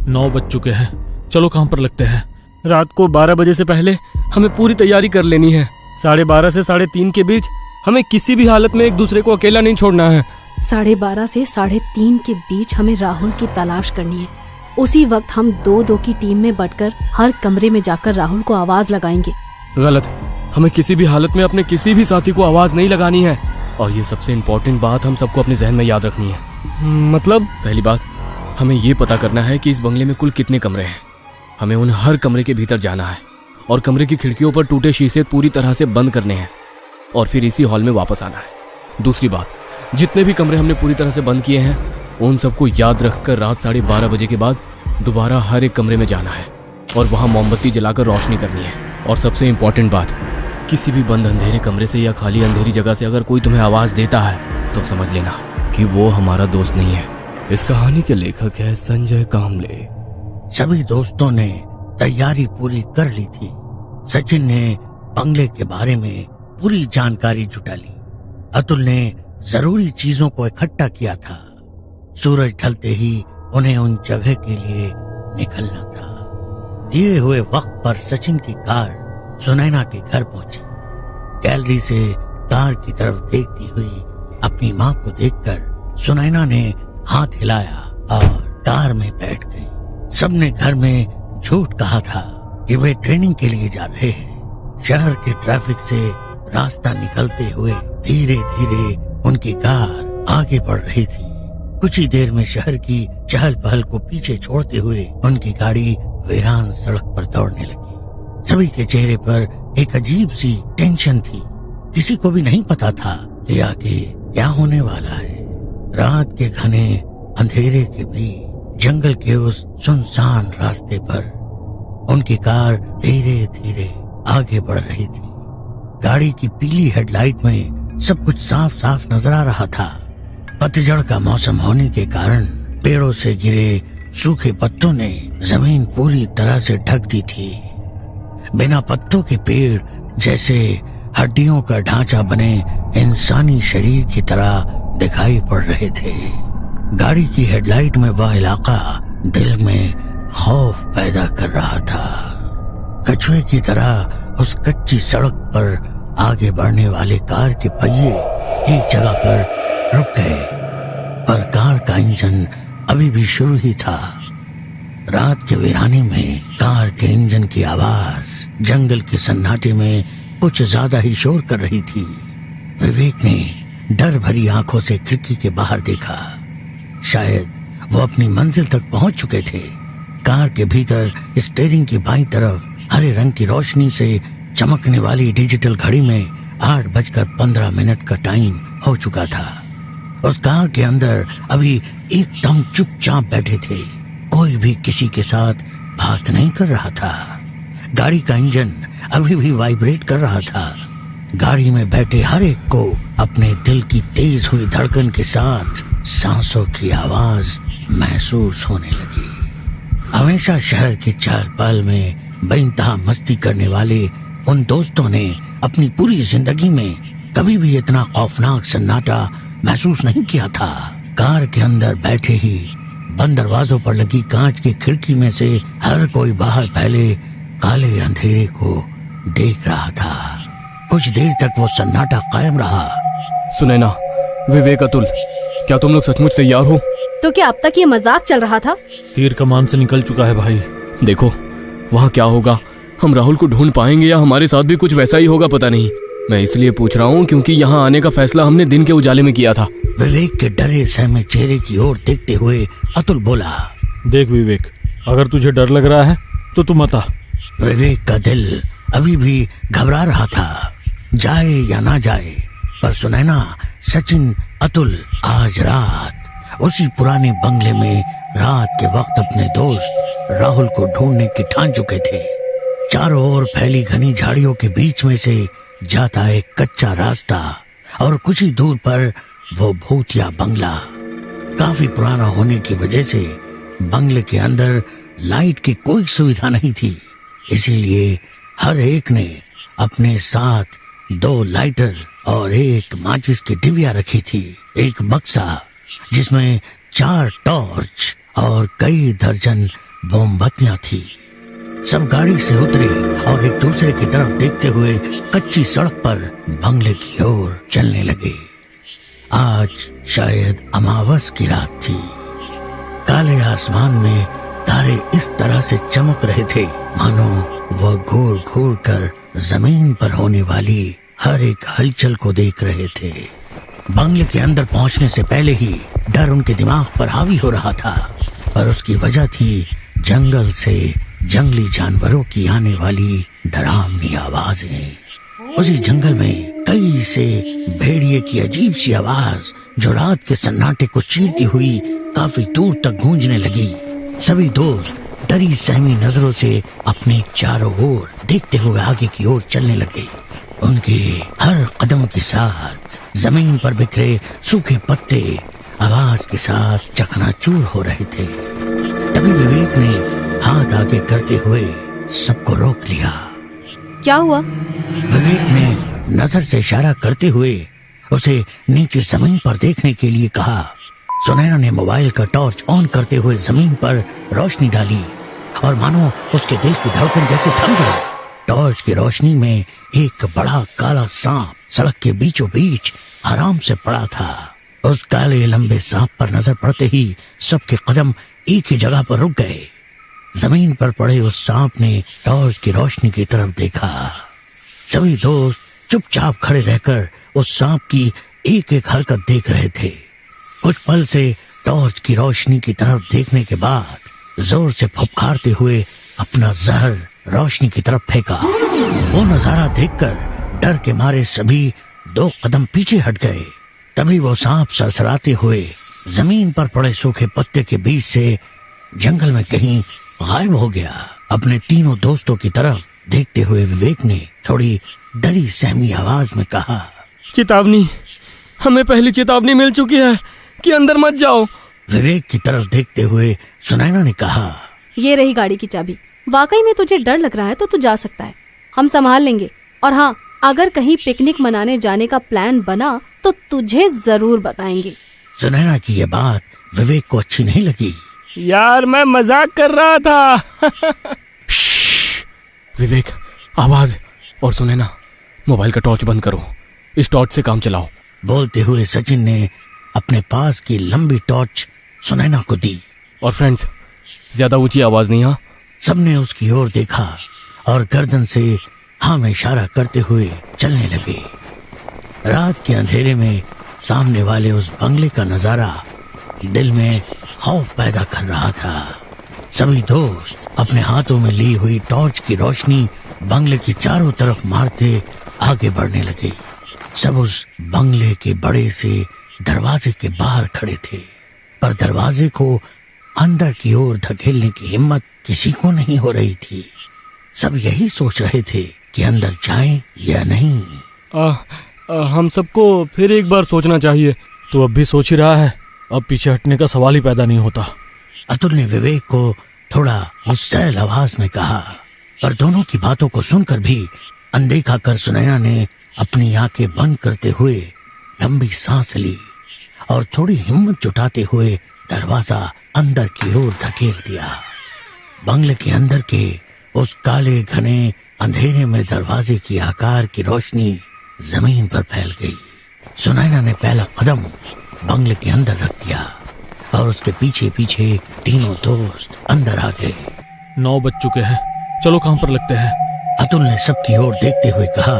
9 बज चुके हैं, चलो काम पर लगते हैं। रात को 12 बजे से पहले हमें पूरी तैयारी कर लेनी है। 12:30 से 3:30 के बीच हमें किसी भी हालत में एक दूसरे को अकेला नहीं छोड़ना है। 12:30 से 3:30 के बीच हमें राहुल की तलाश करनी है। उसी वक्त हम 2-2 की टीम में बंटकर हर कमरे में जाकर राहुल को आवाज लगाएंगे। गलत, हमें किसी भी हालत में अपने किसी भी साथी को आवाज नहीं लगानी है। और ये सबसे इम्पोर्टेंट बात हम सबको अपने जहन में याद रखनी है। मतलब? पहली बात, हमें ये पता करना है कि इस बंगले में कुल कितने कमरे हैं। हमें उन हर कमरे के भीतर जाना है और कमरे की खिड़कियों पर टूटे शीशे पूरी तरह से बंद करने हैं और फिर इसी हॉल में वापस आना है। दूसरी बात, जितने भी कमरे हमने पूरी तरह से बंद किए हैं उन सबको याद रखकर रात 12:30 बजे के बाद दोबारा हर एक कमरे में जाना है और वहां मोमबत्ती जलाकर रोशनी करनी है। और सबसे इम्पोर्टेंट बात, किसी भी बंद अंधेरे कमरे से या खाली अंधेरी जगह से अगर कोई तुम्हें आवाज देता है तो समझ लेना कि वो हमारा दोस्त नहीं है। इस कहानी के लेखक है संजय कामले। सभी दोस्तों ने तैयारी पूरी कर ली थी। सचिन ने बंगले के बारे में पूरी जानकारी जुटा ली। अतुल ने जरूरी चीजों को इकट्ठा किया था। सूरज ढलते ही उन्हें उन जगह के लिए निकलना था। दिए हुए वक्त पर सचिन की कार सुनैना के घर पहुंची। गैलरी से कार की तरफ देखती हुई अपनी माँ को देखकर सुनैना ने हाथ हिलाया और कार में बैठ गई। सबने घर में झूठ कहा था कि वे ट्रेनिंग के लिए जा रहे हैं। शहर के ट्रैफिक से रास्ता निकलते हुए धीरे धीरे उनकी कार आगे बढ़ रही थी। कुछ ही देर में शहर की चहल पहल को पीछे छोड़ते हुए उनकी गाड़ी वीरान सड़क पर दौड़ने लगी। सभी के चेहरे पर एक अजीब सी टेंशन थी। किसी को भी नहीं पता था कि आगे क्या होने वाला है। रात के घने अंधेरे के बीच जंगल के उस सुनसान रास्ते पर उनकी कार धीरे धीरे आगे बढ़ रही थी। गाड़ी की पीली हेडलाइट में सब कुछ साफ साफ नजर आ रहा था। पतझड़ का मौसम होने के कारण पेड़ों से गिरे सूखे पत्तों ने जमीन पूरी तरह से ढक दी थी। बिना पत्तों के पेड़ जैसे हड्डियों का ढांचा बने इंसानी शरीर की तरह दिखाई पड़ रहे थे। गाड़ी की हेडलाइट में वह इलाका दिल में खौफ पैदा कर रहा था। कछुए की तरह उस कच्ची सड़क पर आगे बढ़ने वाले कार के पहिए एक जगह पर रुक गए, पर कार का इंजन अभी भी शुरू ही था। रात के वीराने में कार के इंजन की आवाज जंगल के सन्नाटे में कुछ ज्यादा ही शोर कर रही थी। विवेक ने डर भरी आंखों से खिड़की के बाहर देखा। शायद वो अपनी मंजिल तक पहुंच चुके थे। कार के भीतर स्टीयरिंग की बाईं तरफ हरे रंग की रोशनी से चमकने वाली डिजिटल घड़ी में 8:15 का टाइम हो चुका था। उस कार के अंदर अभी एकदम चुपचाप बैठे थे। कोई भी किसी के साथ बात नहीं कर रहा था। गाड़ी का इंजन अभी भी वाइब्रेट कर रहा था। गाड़ी में बैठे हर एक को अपने दिल की तेज हुई धड़कन के साथ सांसों की आवाज महसूस होने लगी। हमेशा शहर के चहल पहल में बेइंतहा मस्ती करने वाले उन दोस्तों ने अपनी पूरी जिंदगी में कभी भी इतना खौफनाक सन्नाटा महसूस नहीं किया था। कार के अंदर बैठे ही बंद दरवाजों पर लगी कांच की खिड़की में से हर कोई बाहर फैले काले अंधेरे को देख रहा था। कुछ देर तक वो सन्नाटा कायम रहा। सुनैना, विवेक, अतुल, क्या तुम लोग सचमुच तैयार हो? तो क्या अब तक ये मजाक चल रहा था? तीर कमान से निकल चुका है भाई। देखो वहाँ क्या होगा, हम राहुल को ढूंढ पाएंगे या हमारे साथ भी कुछ वैसा ही होगा, पता नहीं। मैं इसलिए पूछ रहा हूँ क्योंकि यहाँ आने का फैसला हमने दिन के उजाले में किया था। विवेक के डरे सहमे चेहरे की ओर देखते हुए अतुल बोला, देख विवेक, अगर तुझे डर लग रहा है तो तू मत आ। विवेक का दिल अभी भी घबरा रहा था, जाए या ना जाए। पर सुनैना, सचिन, अतुल आज रात उसी पुराने बंगले में रात के वक्त अपने दोस्त राहुल को ढूंढने की ठान चुके थे। चारों ओर फैली घनी झाड़ियों के बीच में से जाता एक कच्चा रास्ता और कुछ ही दूर पर वो भूतिया बंगला। काफी पुराना होने की वजह से बंगले के अंदर लाइट की कोई सुविधा नहीं थी, इसीलिए हर एक ने अपने साथ 2 लाइटर और एक माचिस की डिबिया रखी थी। एक बक्सा जिसमें 4 टॉर्च और कई दर्जन मोमबत्तियां थी। सब गाड़ी से उतरे और एक दूसरे की तरफ देखते हुए कच्ची सड़क पर बंगले की ओर चलने लगे। आज शायद अमावस की रात थी। काले आसमान में तारे इस तरह से चमक रहे थे मानो वह घूर घूर कर जमीन पर होने वाली हर एक हलचल को देख रहे थे। बंगले के अंदर पहुंचने से पहले ही डर उनके दिमाग पर हावी हो रहा था, और उसकी वजह थी जंगल से जंगली जानवरों की आने वाली डरावनी आवाजें। उसी जंगल में कई से भेड़िए की अजीब सी आवाज जो रात के सन्नाटे को चीरती हुई काफी दूर तक गूंजने लगी। सभी दोस्त डरी सहमी नजरों से अपने चारों ओर देखते हुए आगे की ओर चलने लगे। उनके हर कदम के साथ जमीन पर बिखरे सूखे पत्ते आवाज के साथ चकनाचूर हो रहे थे। तभी विवेक ने हाथ आगे करते हुए सबको रोक लिया। क्या हुआ? विवेक ने नजर से इशारा करते हुए उसे नीचे जमीन पर देखने के लिए कहा। सुनैना ने मोबाइल का टॉर्च ऑन करते हुए जमीन पर रोशनी डाली और मानो उसके दिल की धड़कन जैसे थम गई। टॉर्च की रोशनी में एक बड़ा काला सांप सड़क के बीचों बीच आराम से पड़ा था। उस काले लंबे सांप पर नजर पड़ते ही सबके कदम एक ही जगह पर रुक गए। जमीन पर पड़े उस सांप ने टॉर्च की रोशनी की तरफ देखा। सभी दोस्त चुपचाप खड़े रहकर उस सांप की एक एक हरकत देख रहे थे। कुछ पल से टॉर्च की रोशनी की तरफ देखने के बाद जोर से फुफकारते हुए अपना जहर रोशनी की तरफ फेंका। वो नजारा देखकर डर के मारे सभी 2 कदम पीछे हट गए। तभी वो सांप सरसराते हुए जमीन पर पड़े सूखे पत्ते के बीच से जंगल में कहीं गायब हो गया। अपने तीनों दोस्तों की तरफ देखते हुए विवेक ने थोड़ी डरी सहमी आवाज में कहा, चेतावनी, हमें पहली चेतावनी मिल चुकी है कि अंदर मत जाओ। विवेक की तरफ देखते हुए सुनैना ने कहा, ये रही गाड़ी की चाबी। वाकई में तुझे डर लग रहा है तो तू जा सकता है, हम संभाल लेंगे। और हाँ, अगर कहीं पिकनिक मनाने जाने का प्लान बना तो तुझे जरूर बताएंगे। सुनैना की ये बात विवेक को अच्छी नहीं लगी। यार मैं मजाक कर रहा था। विवेक, आवाज और सुनैना, मोबाइल का टॉर्च बंद करो, इस टॉर्च से काम चलाओ। बोलते हुए सचिन ने अपने पास की लंबी टॉर्च सुनैना को दी। और फ्रेंड्स, ज्यादा ऊंची आवाज नहीं। हाँ, सबने उसकी ओर देखा और गर्दन से हाँ में इशारा करते हुए चलने लगे। रात के अंधेरे में सामने वाले उस बंगले का नजारा दिल में खौफ पैदा कर रहा था। सभी दोस्त अपने हाथों में ली हुई टॉर्च की रोशनी बंगले की चारों तरफ मारते आगे बढ़ने लगे। सब उस बंगले के बड़े से दरवाजे के बाहर खड़े थे, पर दरवाजे को अंदर की ओर धकेलने की हिम्मत किसी को नहीं हो रही थी। सब यही सोच रहे थे कि अंदर जाएं या नहीं। हम सबको फिर एक बार सोचना चाहिए। तो अब भी सोच ही रहा है, अब पीछे हटने का सवाल ही पैदा नहीं होता। अतुल ने विवेक को थोड़ा गुस्सैल आवाज में कहा, पर दोनों की बातों को सुनकर भी अनदेखा कर सुनैना ने अपनी आंखें बंद करते हुए लंबी सांस ली और थोड़ी हिम्मत जुटाते हुए दरवाजा अंदर की ओर धकेल दिया। बंगले के अंदर के उस काले घने अंधेरे में दरवाजे की आकार की रोशनी जमीन पर फैल गई। सुनैना ने पहला कदम बंगले के अंदर रख दिया और उसके पीछे पीछे तीनों दोस्त अंदर आ गए। 9 बज चुके हैं, चलो काम पर लगते हैं। अतुल ने सबकी ओर देखते हुए कहा।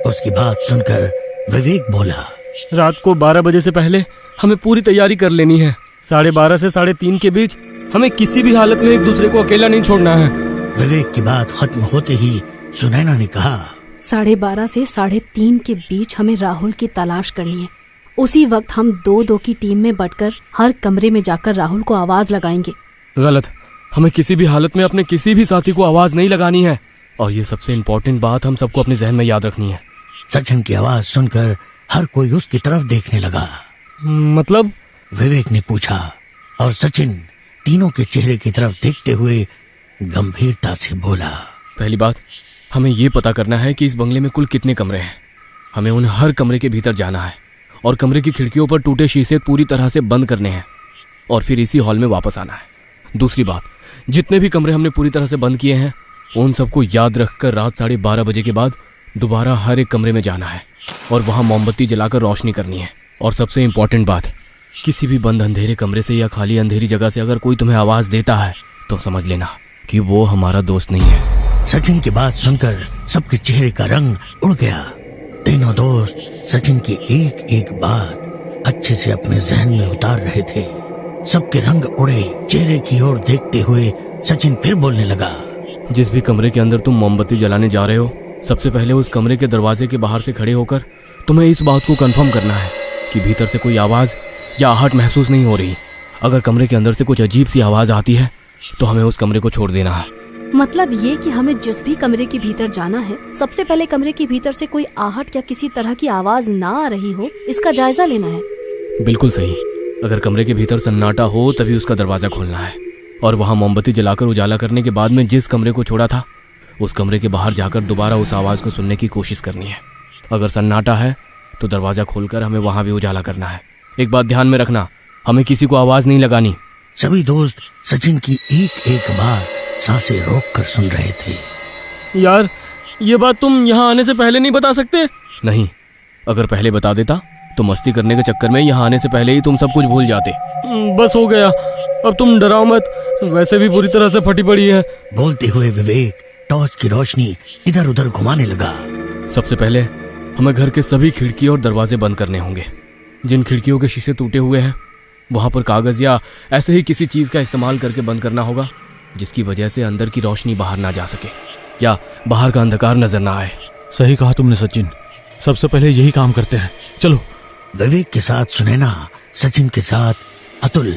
उसकी बात सुनकर विवेक बोला, रात को 12 बजे से पहले हमें पूरी तैयारी कर लेनी है। 12:30 से 3:30 के बीच हमें किसी भी हालत में एक दूसरे को अकेला नहीं छोड़ना है। विवेक की बात खत्म होते ही सुनैना ने कहा, 12:30 से 3:30 के बीच हमें राहुल की तलाश करनी है। उसी वक्त हम 2-2 की टीम में बंटकर हर कमरे में जाकर राहुल को आवाज लगाएंगे। गलत, हमें किसी भी हालत में अपने किसी भी साथी को आवाज नहीं लगानी है। और ये सबसे इम्पोर्टेंट बात हम सबको अपने जहन में याद रखनी है। सचिन की आवाज सुनकर हर कोई उसकी तरफ देखने लगा। मतलब? विवेक ने पूछा और सचिन तीनों के चेहरे की तरफ देखते हुए गंभीरता से बोला, पहली बात, हमें ये पता करना है कि इस बंगले में कुल कितने कमरे हैं। हमें उन हर कमरे के भीतर जाना है और कमरे की खिड़कियों पर टूटे शीशे पूरी तरह से बंद करने हैं और फिर इसी हॉल में वापस आना है। दूसरी बात, जितने भी कमरे हमने पूरी तरह से बंद किए हैं उन सबको याद रखकर रात 12:30 बजे के बाद दोबारा हर एक कमरे में जाना है और वहां मोमबत्ती जलाकर रोशनी करनी है। और सबसे इम्पोर्टेंट बात, किसी भी बंद अंधेरे कमरे से या खाली अंधेरी जगह से अगर कोई तुम्हें आवाज देता है तो समझ लेना कि वो हमारा दोस्त नहीं है। सचिन की बात सुनकर सबके चेहरे का रंग उड़ गया। तीनों दोस्त सचिन की एक एक बात अच्छे से अपने जहन में उतार रहे थे। सबके रंग उड़े। चेहरे की ओर देखते हुए सचिन फिर बोलने लगा। जिस भी कमरे के अंदर तुम मोमबत्ती जलाने जा रहे हो, सबसे पहले उस कमरे के दरवाजे के बाहर से खड़े होकर तुम्हें इस बात को कंफर्म करना है कि भीतर से कोई आवाज या आहट महसूस नहीं हो रही। अगर कमरे के अंदर से कुछ अजीब सी आवाज आती है तो हमें उस कमरे को छोड़ देना है। मतलब ये कि हमें जिस भी कमरे के भीतर जाना है, सबसे पहले कमरे के भीतर से कोई आहट या किसी तरह की आवाज ना आ रही हो, इसका जायजा लेना है। बिल्कुल सही। अगर कमरे के भीतर सन्नाटा हो तभी उसका दरवाजा खोलना है और वहां मोमबत्ती जलाकर उजाला करने के बाद में जिस कमरे को छोड़ा था उस कमरे के बाहर जाकर दोबारा उस आवाज को सुनने की कोशिश करनी है। अगर सन्नाटा है तो दरवाजा खोलकर हमें वहां भी उजाला करना है। एक बात ध्यान में रखना, हमें किसी को आवाज नहीं लगानी। सभी दोस्त सचिन की एक एक बात सांसें रोक कर सुन रहे थे। यार, ये बात तुम यहाँ आने से पहले नहीं बता सकते? नहीं, अगर पहले बता देता तो मस्ती करने के चक्कर में यहाँ आने से पहले ही तुम सब कुछ भूल जाते। बस हो गया, अब तुम डराओ मत, वैसे भी पूरी तरह से फटी पड़ी है। बोलते हुए विवेक टॉर्च की रोशनी इधर उधर घुमाने लगा। सबसे पहले हमें घर के सभी खिड़की और दरवाजे बंद करने होंगे। जिन खिड़कियों के शीशे टूटे हुए हैं वहां पर कागज या ऐसे ही किसी चीज का इस्तेमाल करके बंद करना होगा जिसकी वजह से अंदर की रोशनी बाहर ना जा सके या बाहर का अंधकार नजर ना आए। सही कहा तुमने सचिन, सबसे पहले यही काम करते हैं, चलो। विवेक के साथ सुनैना, सचिन के साथ अतुल,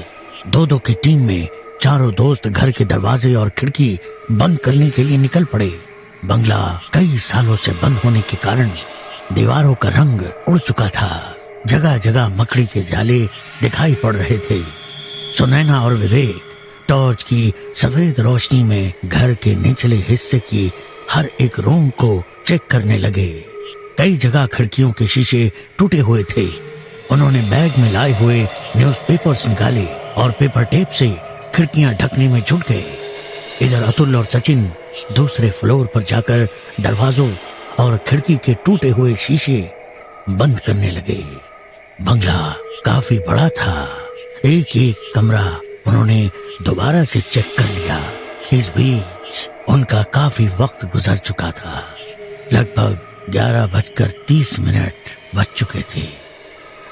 दो की टीम में चारों दोस्त घर के दरवाजे और खिड़की बंद करने के लिए निकल पड़े। बंगला कई सालों से बंद होने के कारण दीवारों का रंग उड़ चुका था। जगह जगह मकड़ी के जाले दिखाई पड़ रहे थे। सुनैना और विवेक टॉर्च की सफेद रोशनी में घर के निचले हिस्से की हर एक रूम को चेक करने लगे। कई जगह खिड़कियों के शीशे टूटे हुए थे। उन्होंने बैग में लाए हुए न्यूज़पेपर्स निकाले और पेपर टेप से खिड़कियां ढकने में जुट गए। इधर अतुल और सचिन दूसरे फ्लोर पर जाकर दरवाजों और खिड़की के टूटे हुए शीशे बंद करने लगे। बंगला काफी बड़ा था। एक एक कमरा उन्होंने दोबारा से चेक कर लिया। इस बीच उनका काफी वक्त गुजर चुका था। लगभग 11:30 बज चुके थे।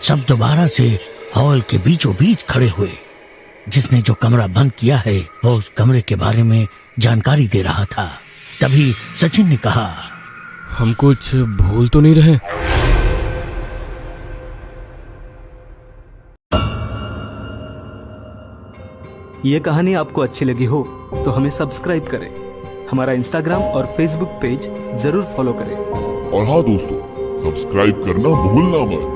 सब दोबारा से हॉल के बीचों बीच खड़े हुए। जिसने जो कमरा बंद किया है वो उस कमरे के बारे में जानकारी दे रहा था। तभी सचिन ने कहा, हम कुछ भूल तो नहीं रहे? ये कहानी आपको अच्छी लगी हो तो हमें सब्सक्राइब करें, हमारा इंस्टाग्राम और फेसबुक पेज जरूर फॉलो करें। और हाँ दोस्तों, सब्सक्राइब करना भूलना मत।